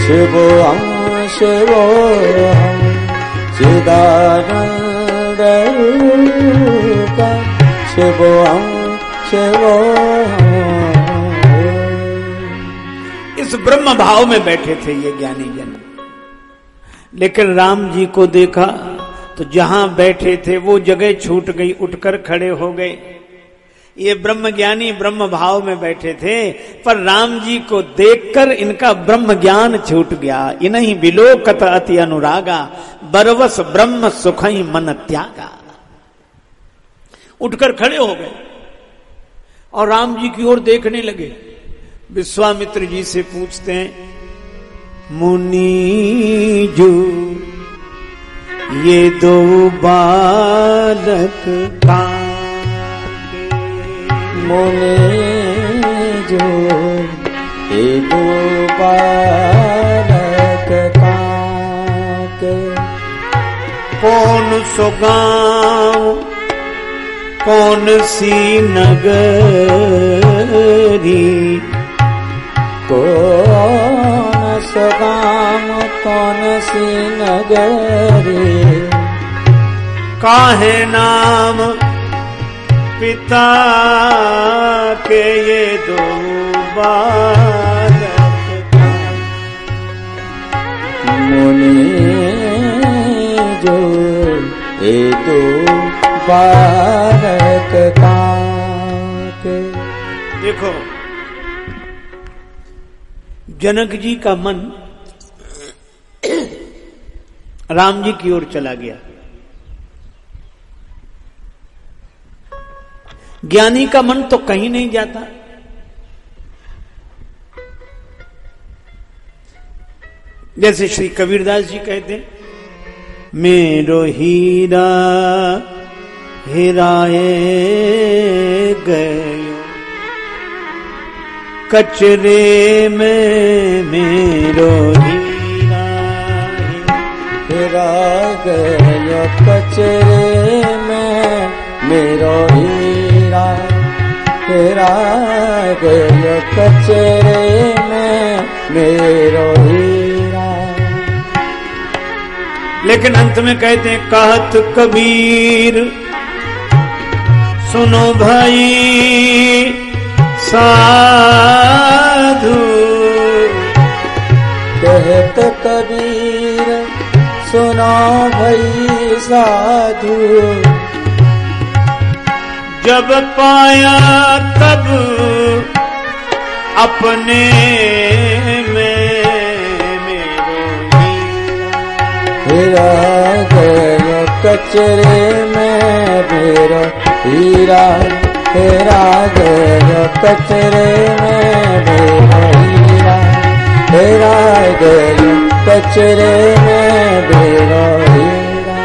शिवोऽहं शिवोऽहं चिदानन्दरूपं शिवोऽहं शिवोऽहं। इस ब्रह्म भाव में बैठे थे ये ज्ञानी जन, लेकिन राम जी को देखा तो जहां बैठे थे वो जगह छूट गई, उठकर खड़े हो गए। ये ब्रह्म ज्ञानी ब्रह्म भाव में बैठे थे, पर राम जी को देखकर इनका ब्रह्म ज्ञान छूट गया। इन्हीं विलोकत अति अनुरागा, बरवस ब्रह्म सुखई मन त्यागा। उठकर खड़े हो गए और राम जी की ओर देखने लगे। विश्वामित्र जी से पूछते हैं, मुनि जो ये दो बालक काके, मुनि जो ये दो बालक काके, कौन सो गाँव कौन सी नगरी, कौन सा गाँव कौन सी नगरी, काहे नाम पिता के ये दो बालक। मुनि जो ये दो बालक काके। देखो, जनक जी का मन राम जी की ओर चला गया। ज्ञानी का मन तो कहीं नहीं जाता। जैसे श्री कबीरदास जी कहते, मेरो हीरा हिराए गयो, कचरे में मेरो हीरा हिरा गयो, कचरे में मेरो हीरा हिरा गयो, कचरे में मेरो हीरा। लेकिन अंत में कहते हैं, कहत कबीर सुनो भाई साधु, कहत कबीर सुनो भाई साधु, जब पाया तब अपने में मेरो हीरा गयो, कचरे में मेरो हीरा हेरा गयो, कचरे में मेरो हीरा हेरा गयो, कचरे में मेरो हीरा।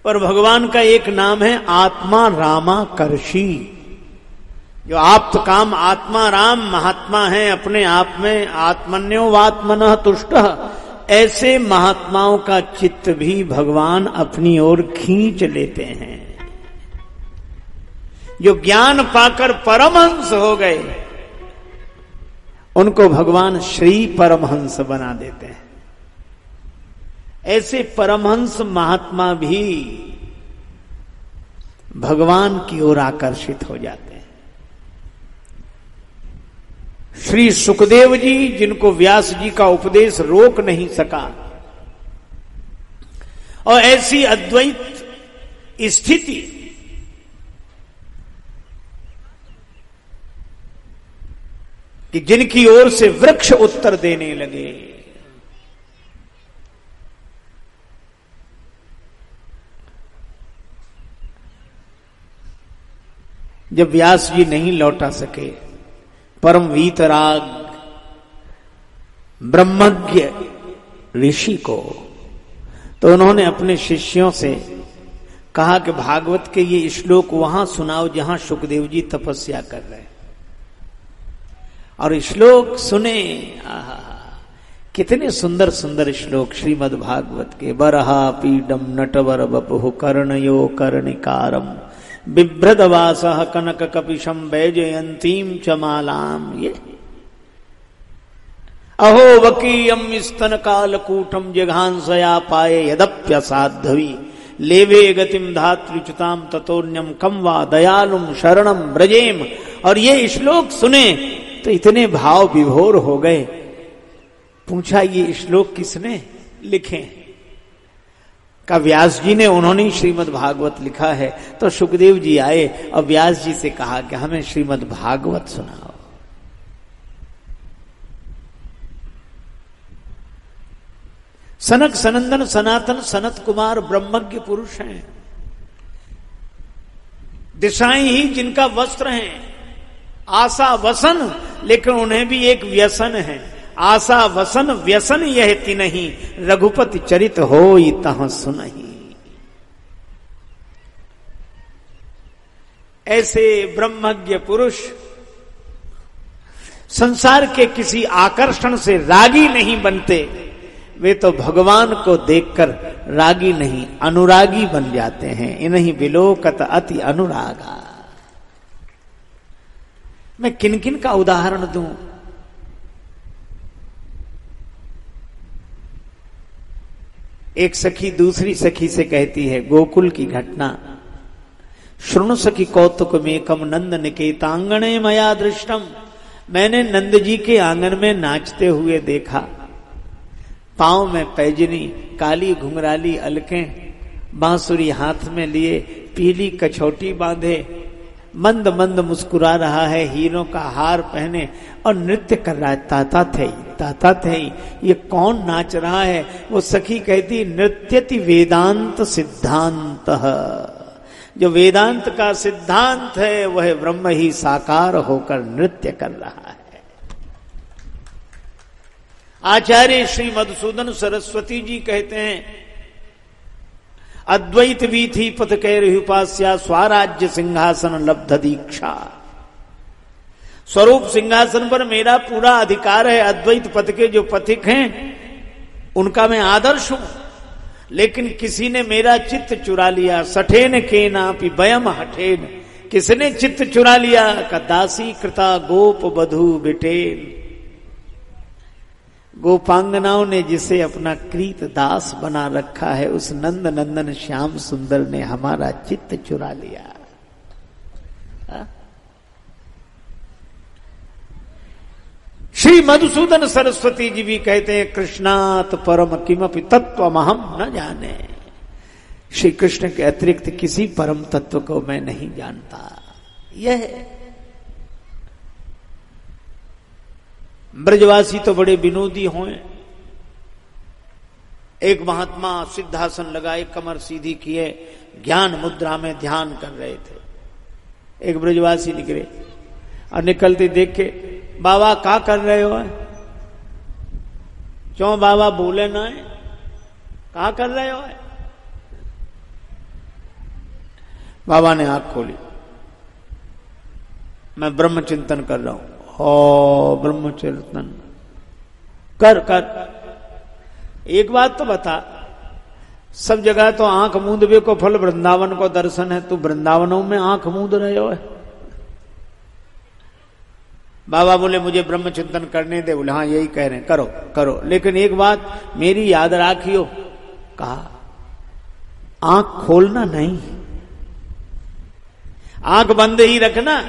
पर भगवान का एक नाम है आत्मा रामाकर्षी। जो आप्त काम आत्मा राम महात्मा है, अपने आप में आत्मन्योवात्मनः तुष्टः। ऐसे महात्माओं का चित्त भी भगवान अपनी ओर खींच लेते हैं। जो ज्ञान पाकर परमहंस हो गए, उनको भगवान श्री परमहंस बना देते हैं। ऐसे परमहंस महात्मा भी भगवान की ओर आकर्षित हो जाते हैं। श्री सुखदेव जी, जिनको व्यास जी का उपदेश रोक नहीं सका, और ऐसी अद्वैत स्थिति कि जिनकी ओर से वृक्ष उत्तर देने लगे। जब व्यास जी नहीं लौटा सके परम वीतराग ब्रह्मज्ञ ऋषि को, तो उन्होंने अपने शिष्यों से कहा कि भागवत के ये श्लोक वहां सुनाओ जहां सुखदेव जी तपस्या कर रहे हैं। और श्लोक सुने, कितने सुंदर सुंदर श्लोक श्रीमद् भागवत के। बरहा पीडम नटवर बपुः कर्णयो कर्णिकारम बिभ्रदवासः कनक कपिशम वैजयंतीम चमालाम। ये अहो वकीयम स्तन कालकूटम जिघांसया पाए यदप्यसाध्वी लेवे गतिम धात्रिच्युताम ततोन्यम कम वा दयालुम शरणम ब्रजेम। और ये श्लोक सुने तो इतने भाव विभोर हो गए। पूछा ये श्लोक किसने लिखे? का व्यास जी ने, उन्होंने श्रीमद् भागवत लिखा है। तो सुखदेव जी आए और व्यास जी से कहा कि हमें श्रीमद् भागवत सुनाओ। सनक सनंदन सनातन सनत कुमार ब्रह्मज्ञ पुरुष हैं, दिशाएं ही जिनका वस्त्र है। आशा वसन, लेकिन उन्हें भी एक व्यसन है। आशा वसन व्यसन यह तिनहि, रघुपति चरित होई तहाँ सुनहि। ऐसे ब्रह्मज्ञ पुरुष संसार के किसी आकर्षण से रागी नहीं बनते। वे तो भगवान को देखकर रागी नहीं अनुरागी बन जाते हैं। इन्हीं विलोकत अति अनुरागा। मैं किन किन का उदाहरण दूं? एक सखी दूसरी सखी से कहती है गोकुल की घटना। शृणु सखी कौतुकमेकम नंद निकेतांगणे मया दृष्टम। मैंने नंद जी के आंगन में नाचते हुए देखा। पांव में पैजनी, काली घुंघराली अलकें, बांसुरी हाथ में लिए, पीली कछौटी बांधे, मंद मंद मुस्कुरा रहा है, हीरों का हार पहने और नृत्य कर रहा है। ताता थे ये कौन नाच रहा है? वो सखी कहती नृत्यति वेदांत सिद्धांत। जो वेदांत का सिद्धांत है वह ब्रह्म ही साकार होकर नृत्य कर रहा है। आचार्य श्री मधुसूदन सरस्वती जी कहते हैं अद्वैत वीथी पथ कैरुपास्या स्वराज्य सिंहासन लब्ध दीक्षा। स्वरूप सिंहासन पर मेरा पूरा अधिकार है। अद्वैत पथ के जो पथिक हैं उनका मैं आदर्श हूं, लेकिन किसी ने मेरा चित्त चुरा लिया। सठेन के नापि बयम हठेन। किसने चित्त चुरा लिया? का दासी कृता गोप बधू बिटेन। गोपांगनाओं ने जिसे अपना कृत दास बना रखा है, उस नंद नंदन श्याम सुंदर ने हमारा चित्त चुरा लिया। श्री मधुसूदन सरस्वती जी भी कहते हैं कृष्णात परम किमपि तत्वमहम न जाने। श्री कृष्ण के अतिरिक्त किसी परम तत्व को मैं नहीं जानता। यह ब्रजवासी तो बड़े विनोदी हों। एक महात्मा सिद्धासन लगाए, कमर सीधी किए, ज्ञान मुद्रा में ध्यान कर रहे थे। एक ब्रजवासी निकले और निकलते देख के बाबा क्या कर रहे हो? क्यों बाबा बोले ना है? क्या कर रहे हो? बाबा ने आंख खोली। मैं ब्रह्म चिंतन कर रहा हूं। ओ ब्रह्मचिंतन कर एक बात तो बता, सब जगह तो आंख मूंदवे को फल वृंदावन को दर्शन है, तू वृंदावनों में आंख मूंद रहे हो? बाबा बोले मुझे ब्रह्म चिंतन करने दे। बोले हाँ यही कह रहे हैं, करो करो, लेकिन एक बात मेरी याद राखियो। कहा आंख खोलना नहीं, आंख बंद ही रखना,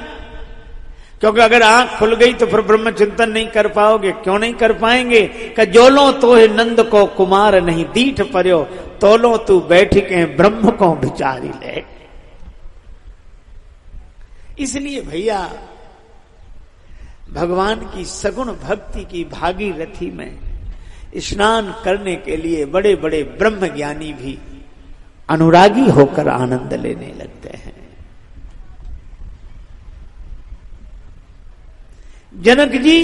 क्योंकि अगर आंख खुल गई तो फिर ब्रह्म चिंतन नहीं कर पाओगे। क्यों नहीं कर पाएंगे? कि जोलो तो है नंद को कुमार नहीं दीठ पर्यो, तोलो तू बैठ के ब्रह्म को विचारी ले। इसलिए भैया भगवान की सगुण भक्ति की भागीरथी में स्नान करने के लिए बड़े बड़े ब्रह्म ज्ञानी भी अनुरागी होकर आनंद लेने लगते हैं। जनक जी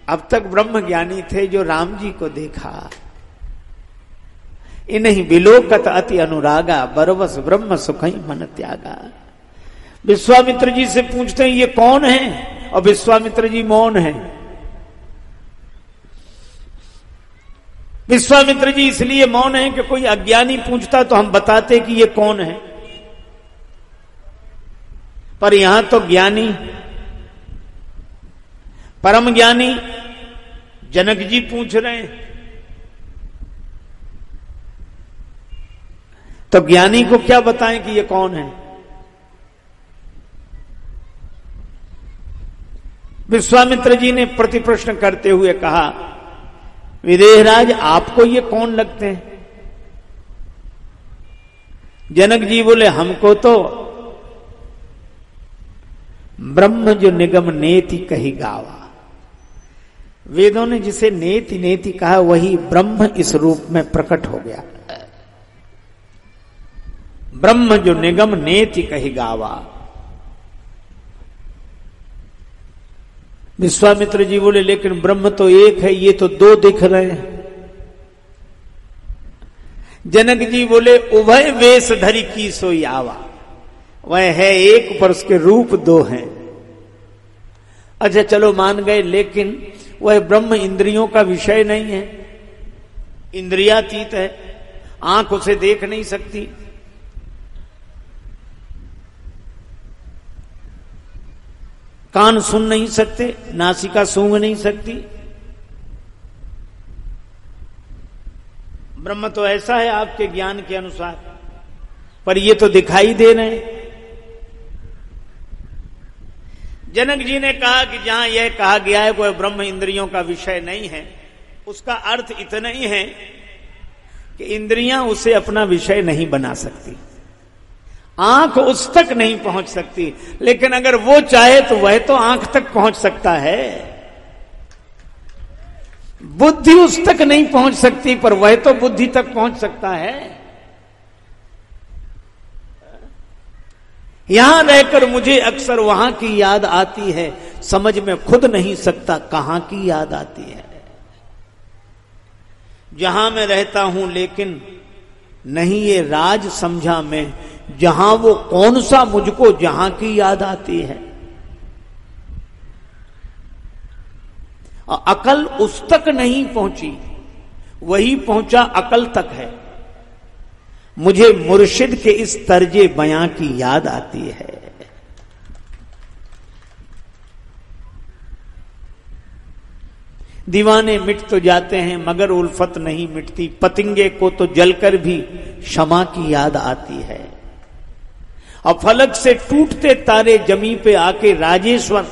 अब तक ब्रह्म ज्ञानी थे, जो राम जी को देखा। इन्हीं विलोकत अति अनुरागा, बरवस ब्रह्म सुखई मन त्यागा। विश्वामित्र जी से पूछते हैं ये कौन है, और विश्वामित्र जी मौन है। विश्वामित्र जी इसलिए मौन है कि कोई अज्ञानी पूछता तो हम बताते कि ये कौन है। पर यहां तो ज्ञानी, परम ज्ञानी जनक जी पूछ रहे हैं, तो ज्ञानी को क्या बताएं कि ये कौन है? विश्वामित्र जी ने प्रतिप्रश्न करते हुए कहा, विदेहराज आपको ये कौन लगते हैं? जनक जी बोले, हमको तो ब्रह्म जो निगम नेति कही गावा। वेदों ने जिसे नेति नेति कहा वही ब्रह्म इस रूप में प्रकट हो गया। ब्रह्म जो निगम नेति कही गावा। विश्वामित्र जी बोले, लेकिन ब्रह्म तो एक है, ये तो दो दिख रहे हैं। जनक जी बोले, उभय वेश धरी की सोई आवा। वह है एक पर उसके रूप दो हैं। अच्छा चलो मान गए, लेकिन वह ब्रह्म इंद्रियों का विषय नहीं है, इंद्रियातीत है, आंख उसे देख नहीं सकती, कान सुन नहीं सकते, नासिका सूंघ नहीं सकती। ब्रह्म तो ऐसा है आपके ज्ञान के अनुसार, पर ये तो दिखाई दे रहे हैं। जनक जी ने कहा कि जहां यह कहा गया है वह ब्रह्म इंद्रियों का विषय नहीं है, उसका अर्थ इतना ही है कि इंद्रियां उसे अपना विषय नहीं बना सकती, आंख उस तक नहीं पहुंच सकती, लेकिन अगर वो चाहे तो वह तो आंख तक पहुंच सकता है। बुद्धि उस तक नहीं पहुंच सकती, पर वह तो बुद्धि तक पहुंच सकता है। यहां रहकर मुझे अक्सर वहां की याद आती है, समझ में खुद नहीं सकता कहां की याद आती है। जहां मैं रहता हूं लेकिन नहीं ये राज समझा मैं, जहां वो कौन सा मुझको जहां की याद आती है। अकल उस तक नहीं पहुंची, वही पहुंचा अकल तक है। मुझे मुर्शिद के इस तर्जे बयां की याद आती है। दीवाने मिट तो जाते हैं मगर उल्फत नहीं मिटती, पतंगे को तो जलकर भी क्षमा की याद आती है। और फलक से टूटते तारे जमी पे आके राजेश्वर,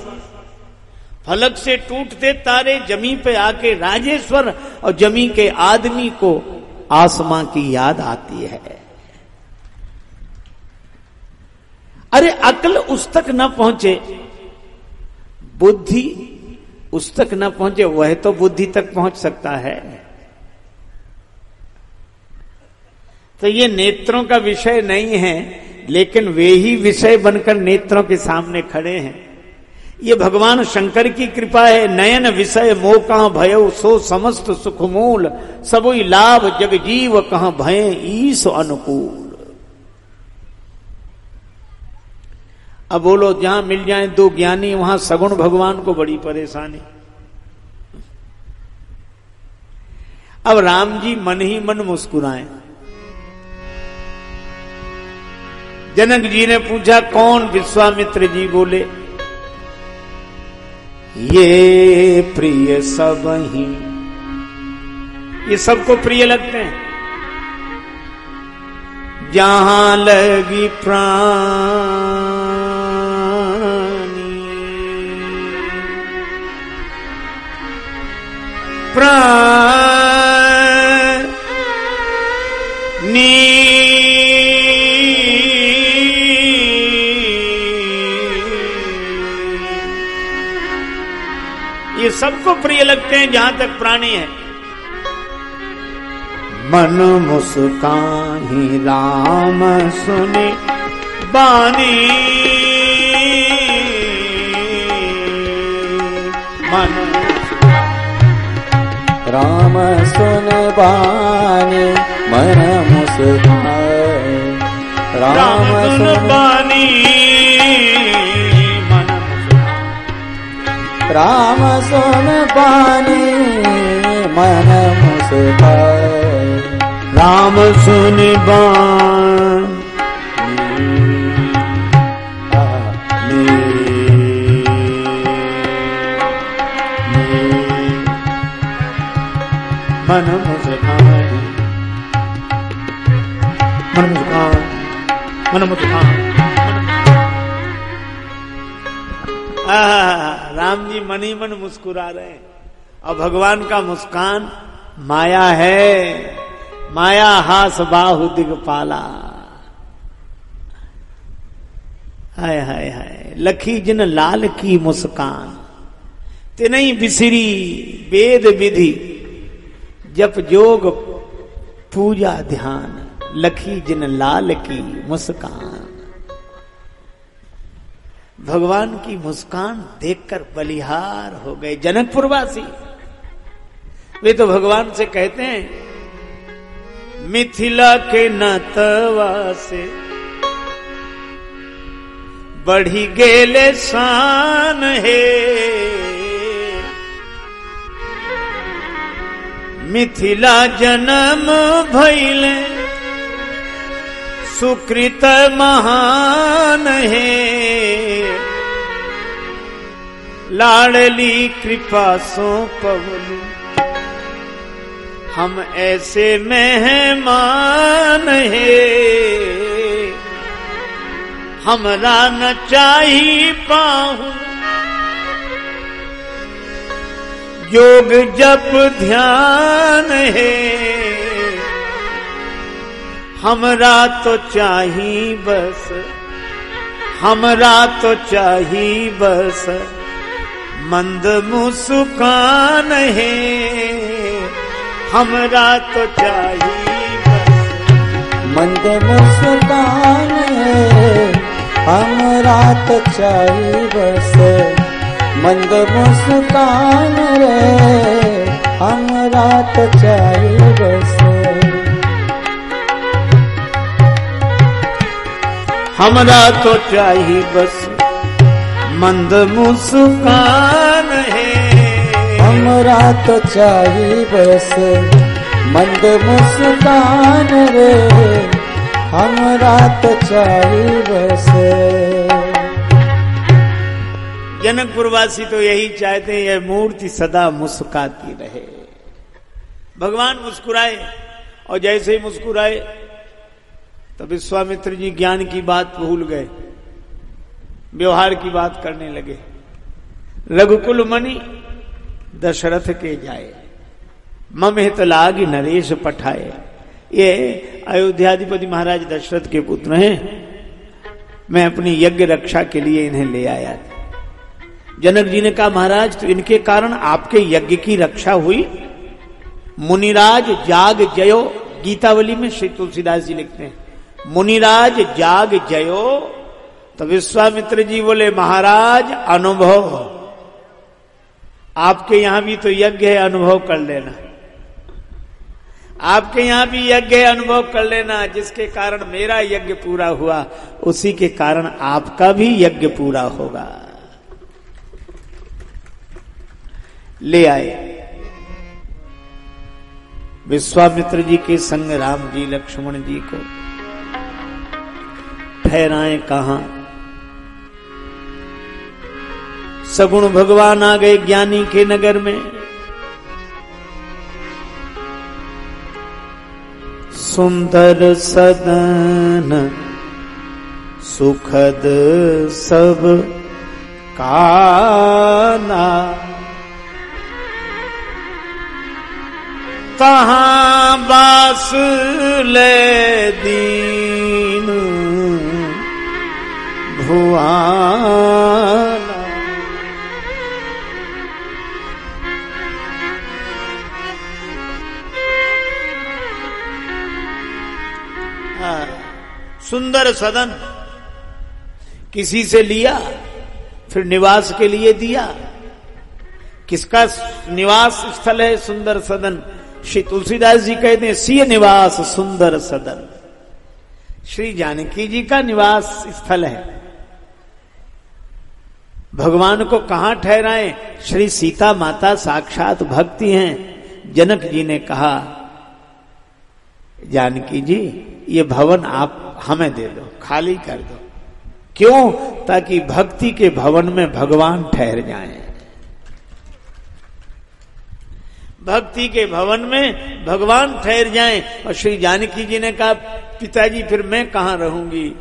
फलक से टूटते तारे जमी पे आके राजेश्वर, और जमी के आदमी को आसमां की याद आती है। अरे अक्ल उस तक न पहुंचे, बुद्धि उस तक न पहुंचे, वह तो बुद्धि तक पहुंच सकता है। तो ये नेत्रों का विषय नहीं है, लेकिन वे ही विषय बनकर नेत्रों के सामने खड़े हैं। ये भगवान शंकर की कृपा है। नयन विषय मोह कहां भयो, सो समस्त सुख मूल, सबोई लाभ जग जीव कहां भय ईश अनुकूल। अब बोलो, जहां मिल जाए दो ज्ञानी वहां सगुण भगवान को बड़ी परेशानी। अब राम जी मन ही मन मुस्कुराए। जनक जी ने पूछा, कौन? विश्वामित्र जी बोले, ये प्रिय सब ही। ये सबको प्रिय लगते हैं। जहां लगी प्राणी, ये सबको प्रिय लगते हैं जहां तक प्राणी है। मन मुस्काही राम सुने बानी, मन राम सुन बानी, मन मुस्काए राम सुन बानी, राम सुन बानी, मन मुस्काए राम सुन बानी, मन मुस्कान। राम जी मन ही मन मुस्कुरा रहे हैं और भगवान का मुस्कान माया है। माया हास बाहु दिगपाला। हाय हाय हाय लखी जिन लाल की मुस्कान, तिनई बिसरी वेद विधि, जप जोग पूजा ध्यान, लखी जिन लाल की मुस्कान। भगवान की मुस्कान देखकर बलिहार हो गए जनकपुरवासी। वे तो भगवान से कहते हैं, मिथिला के नतवा से बढ़ी गेले शान है, मिथिला जन्म भइले सुकृत महान है, लाडली कृपा सो पवनु हम ऐसे मेहमान है, हमरा न चाही पाहु योग जप ध्यान है, हमरा तो चाही बस, हमरा तो चाही बस मंद मुस्कान है, हमरा तो चाही बस मंद मुस्कान है, हमरा तो चाही बस मंद मुस्कान रे, हमरा तो चाही बस। हमरा तो चाही बस मंद मुस्कान है, हमरा तो चाही बस मंद मुस्कान रे, हमरा तो चाही बस। जनकपुरवासी तो यही चाहते हैं, यह मूर्ति सदा मुस्कुराती रहे। भगवान मुस्कुराए और जैसे ही मुस्कुराए तो विश्वामित्र जी ज्ञान की बात भूल गए, व्यवहार की बात करने लगे। रघुकुल मणि दशरथ के जाए, मम हित लागी नरेश पठाए। ये अयोध्याधिपति महाराज दशरथ के पुत्र हैं, मैं अपनी यज्ञ रक्षा के लिए इन्हें ले आया था। जनक जी ने कहा, महाराज तो इनके कारण आपके यज्ञ की रक्षा हुई। मुनिराज जाग जयो, गीतावली में श्री तुलसीदास जी लिखते हैं, मुनिराज जाग जयो। तो विश्वामित्र जी बोले, महाराज अनुभव, आपके यहां भी तो यज्ञ है, अनुभव कर लेना। आपके यहां भी यज्ञ है, अनुभव कर लेना। जिसके कारण मेरा यज्ञ पूरा हुआ, उसी के कारण आपका भी यज्ञ पूरा होगा। ले आए। विश्वामित्र जी के संग राम जी लक्ष्मण जी को ठहराए कहां? सगुण भगवान आ गए ज्ञानी के नगर में। सुंदर सदन सुखद सब काना, कहाँ बास ले दीन भुआना। सुंदर सदन किसी से लिया, फिर निवास के लिए दिया। किसका निवास स्थल है सुंदर सदन? श्री तुलसीदास जी कहते हैं, सिय निवास सुंदर सदन। श्री जानकी जी का निवास स्थल है। भगवान को कहां ठहराएं? श्री सीता माता साक्षात भक्ति हैं। जनक जी ने कहा, जानकी जी ये भवन आप हमें दे दो, खाली कर दो। क्यों? ताकि भक्ति के भवन में भगवान ठहर जाएं। भक्ति के भवन में भगवान ठहर जाएं। और श्री जानकी जी ने कहा, पिताजी फिर मैं कहां रहूंगी?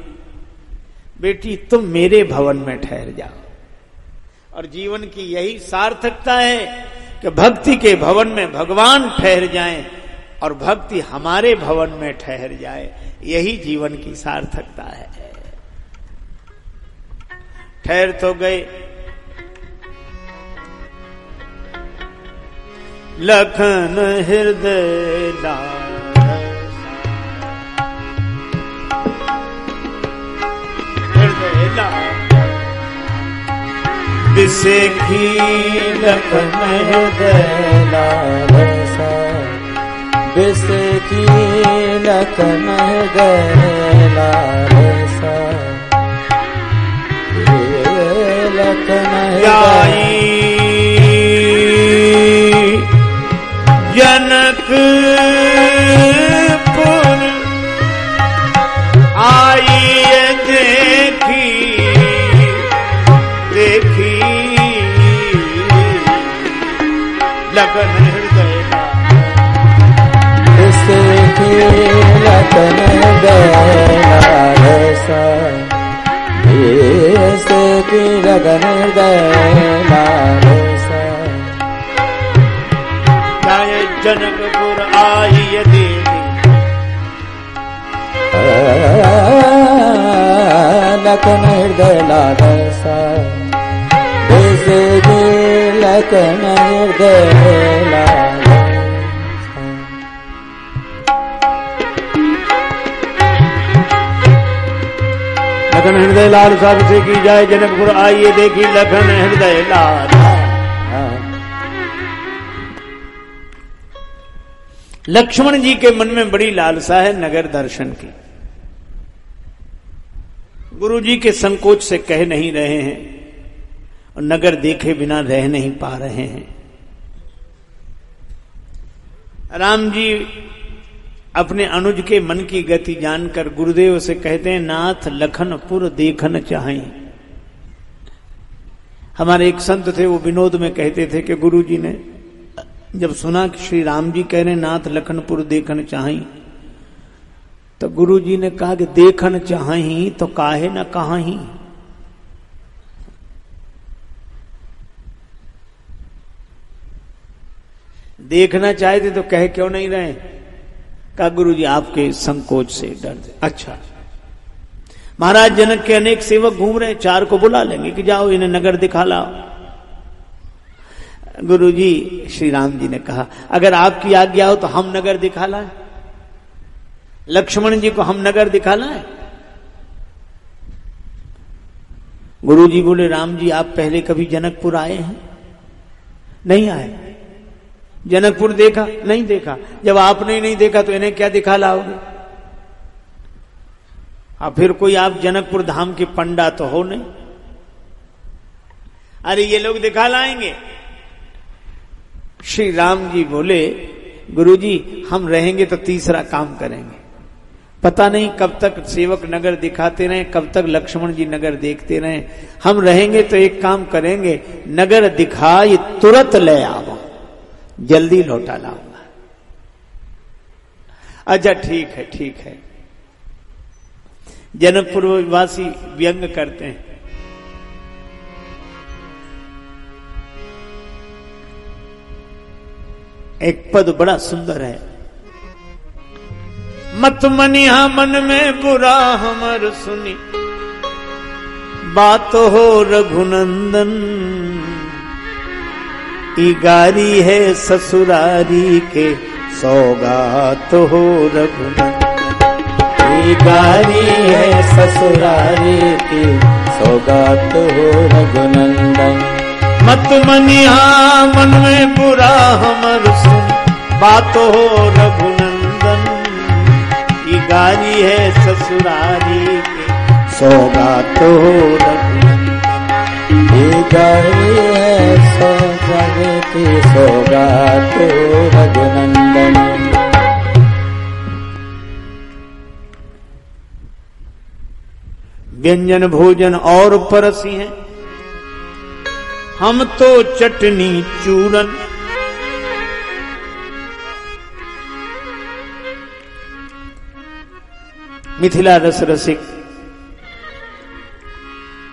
बेटी तुम मेरे भवन में ठहर जाओ। और जीवन की यही सार्थकता है कि भक्ति के भवन में भगवान ठहर जाएं और भक्ति हमारे भवन में ठहर जाए। यही जीवन की सार्थकता है। ठहर तो गए, लखन हृदय बिसेखी लखन हृदय लालसा, बिसेखी लखन हृदय लालसा, लखन हृदय जनकपुर आई देखी देखी लगन हृदय बिसेखी लखन हृदय लालसा, बिसेखी लगन हृदय लालसा, जनकपुर आई देवी लखन हृदय लालसा, बिसेखी लखन हृदय लालसा। लखन हृदय लालसा से की जाए, जनकपुर आइए देखी लखन हृदय लालसा। लक्ष्मण जी के मन में बड़ी लालसा है नगर दर्शन की। गुरु जी के संकोच से कह नहीं रहे हैं और नगर देखे बिना रह नहीं पा रहे हैं। राम जी अपने अनुज के मन की गति जानकर गुरुदेव से कहते हैं, नाथ लखनपुर देखन चाहें। हमारे एक संत थे, वो विनोद में कहते थे कि गुरु जी ने जब सुना कि श्री राम जी कह रहे नाथ लखनपुर देखन चाहें, तो गुरु जी ने कहा कि देखन चाहें तो काहे न कहाहीं। देखना चाहते तो कह क्यों नहीं रहे? कहा गुरु जी आपके संकोच से डर। अच्छा, महाराज जनक के अनेक सेवक घूम रहे, 4 को बुला लेंगे कि जाओ इन्हें नगर दिखा लाओ। गुरु जी श्री राम जी ने कहा अगर आपकी आज्ञा हो तो हम नगर दिखा लाए, लक्ष्मण जी को हम नगर दिखा लाए। गुरु जी बोले राम जी आप पहले कभी जनकपुर आए हैं? नहीं आए। जनकपुर देखा? नहीं देखा। जब आपने ही नहीं देखा तो इन्हें क्या दिखा लाओगे? फिर कोई आप जनकपुर धाम के पंडा तो हो नहीं। अरे ये लोग दिखा लाएंगे। श्री राम जी बोले गुरुजी हम रहेंगे तो तीसरा काम करेंगे। पता नहीं कब तक सेवक नगर दिखाते रहे, कब तक लक्ष्मण जी नगर देखते रहे। हम रहेंगे तो एक काम करेंगे, नगर दिखाई तुरंत ले आओ, जल्दी लौटा लाऊंगा। अच्छा ठीक है ठीक है। जनकपुर वासी व्यंग करते हैं, एक पद बड़ा सुंदर है, मत मनिहा मन में बुरा हमर सुनी, बात हो रघुनंदन, ई गारी है ससुरारी के सौगात हो रघुनंदन, ई गारी है ससुरारी की सौगात हो रघुनंदन। मत मनिहा मन में बुरा हमर सुन, बात हो रघुनंदन, ई गारी है ससुरारी के सौगात हो रघुनंदन, ई गारी है ससुरारी की सौगात हो रघुनंदन। व्यंजन भोजन और परसी हैं, हम तो चटनी चूरन, मिथिला रस रसिक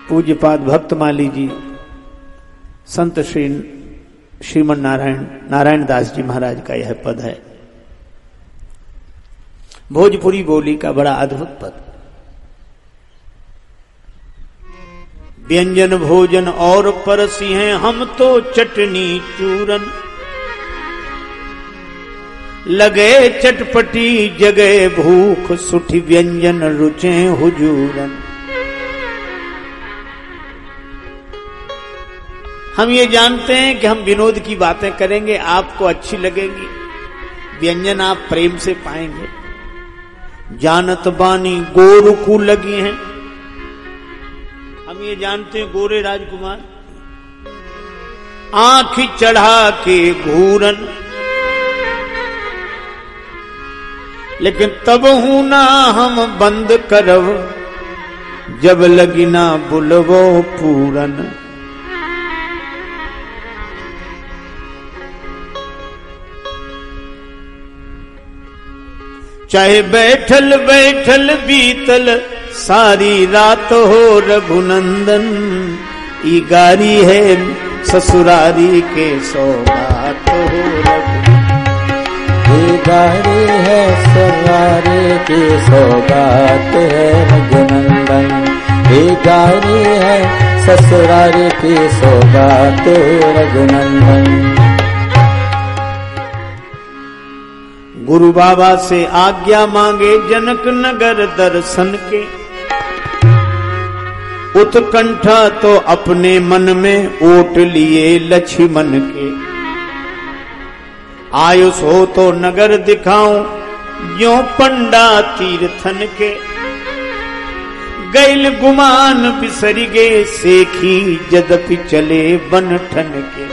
पूज्यपाद भक्तमाली जी संत श्री श्रीमन नारायण दास जी महाराज का यह पद है। भोजपुरी बोली का बड़ा अद्भुत पद। व्यंजन भोजन और परसी हैं हम तो चटनी चूरन, लगे चटपटी जगे भूख सुठी व्यंजन रुचे हुजूरन। हम ये जानते हैं कि हम विनोद की बातें करेंगे, आपको अच्छी लगेगी, व्यंजन आप प्रेम से पाएंगे। जानत बानी गोरुकू लगी हैं, हम ये जानते हैं गोरे राजकुमार आंख चढ़ा के घूरन, लेकिन तब हूं ना हम बंद करब जब लगी ना बुलवो पूरन। चाहे बैठल बैठल बीतल सारी रात हो रघुनंदन, ई गारी है ससुरारी के सौगात हो ये गारी है ससुरारी की सौगात है रघुनंदन, ये गारी है ससुरारी की सौगात रघुनंदन। गुरु बाबा से आज्ञा मांगे जनक नगर दर्शन के, उत्कंठा तो अपने मन में ओट लिए लक्ष्मण के। आयुष हो तो नगर दिखाऊं यो पंडा तीर्थन के, गैल गुमान बिसरी गे सेखी जदपि चले बनठन के।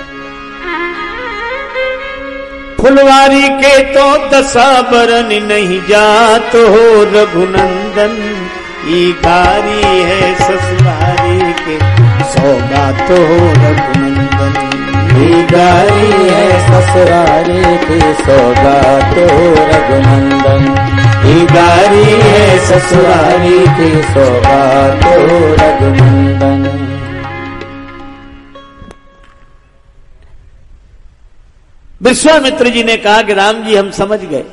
फुलवारी के तो दशा बरन नहीं जात हो रघुनंदन, ई गारी है ससुरारी के सौगात हो रघुनंदन, ई गारी है ससुरारी की सौगात हो रघुनंदन, ई गारी है ससुरारी की सौगात हो रघुनंदन। विश्वामित्र जी ने कहा कि राम जी हम समझ गए,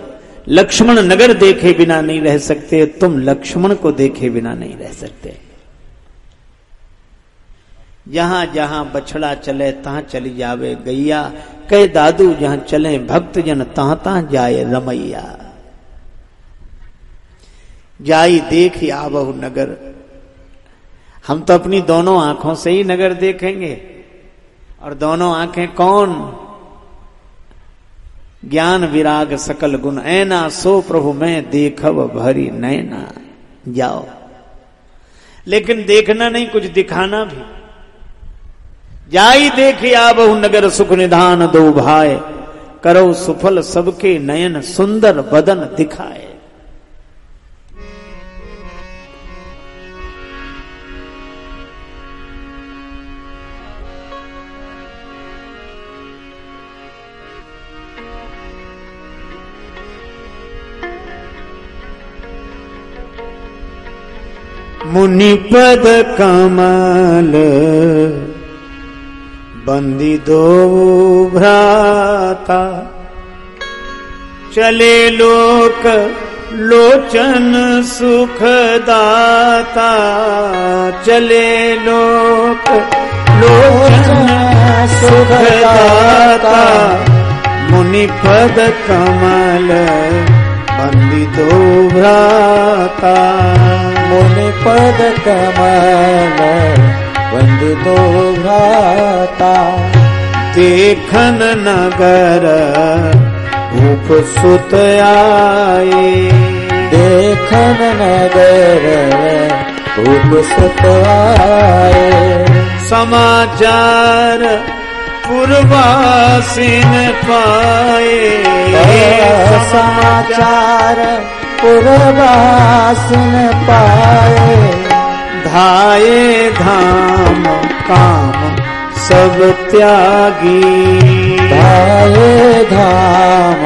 लक्ष्मण नगर देखे बिना नहीं रह सकते, तुम लक्ष्मण को देखे बिना नहीं रह सकते। जहां जहां बछड़ा चले तहां चली जावे गैया, कहे दादू जहां चले भक्त जन तहां तहां जाए रमैया। जाई देख आवहु नगर, हम तो अपनी दोनों आंखों से ही नगर देखेंगे, और दोनों आंखें कौन? ज्ञान विराग सकल गुण ऐना, सो प्रभु मैं देखब भरी नैना। जाओ, लेकिन देखना नहीं, कुछ दिखाना भी। जाई देख आवहु नगर सुख निधान दो भाई, करो सुफल सबके नयन सुंदर बदन दिखाए। मुनि पद कमल बंदी दो भ्राता, चले लोक लोचन सुखदाता, चले लोक लोचन सुखदाता। मुनि पद कमल बंदी दो भ्राता, मुनि पद कमल बंदी दो भ्राता। देखन नगर भूप सुत आए, देखन नगर भूप सुत आए। समाचार पुरवासिन पाए, समाचार पुरवासिन पाए। धाये धाम काम सब त्यागी, धाये धाम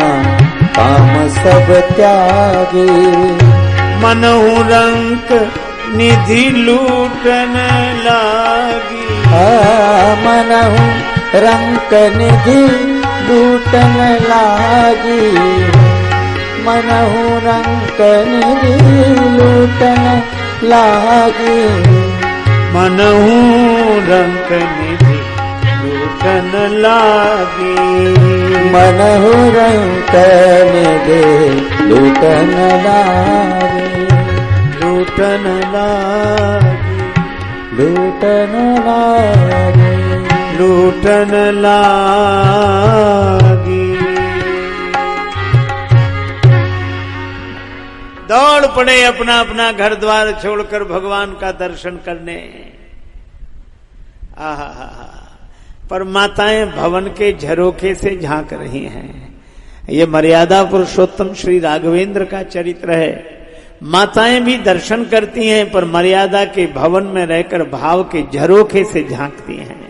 काम सब त्यागी। मनहु रंक निधि लूटन लागी। मनहु रंक निधि लूटन लागी। मनहु रंक निधि लूटन लागी। मनहु रंक निधि लूटन लागी। मनहु रंक निधि लूटन लागी। लूटन लागी। लूटन लागी। लूटन लागी। दौड़ पड़े अपना अपना घर द्वार छोड़कर भगवान का दर्शन करने। आहा, पर माताएं भवन के झरोखे से झांक रही हैं। ये मर्यादा पुरुषोत्तम श्री राघवेंद्र का चरित्र है। माताएं भी दर्शन करती हैं, पर मर्यादा के भवन में रहकर भाव के झरोखे से झांकती हैं।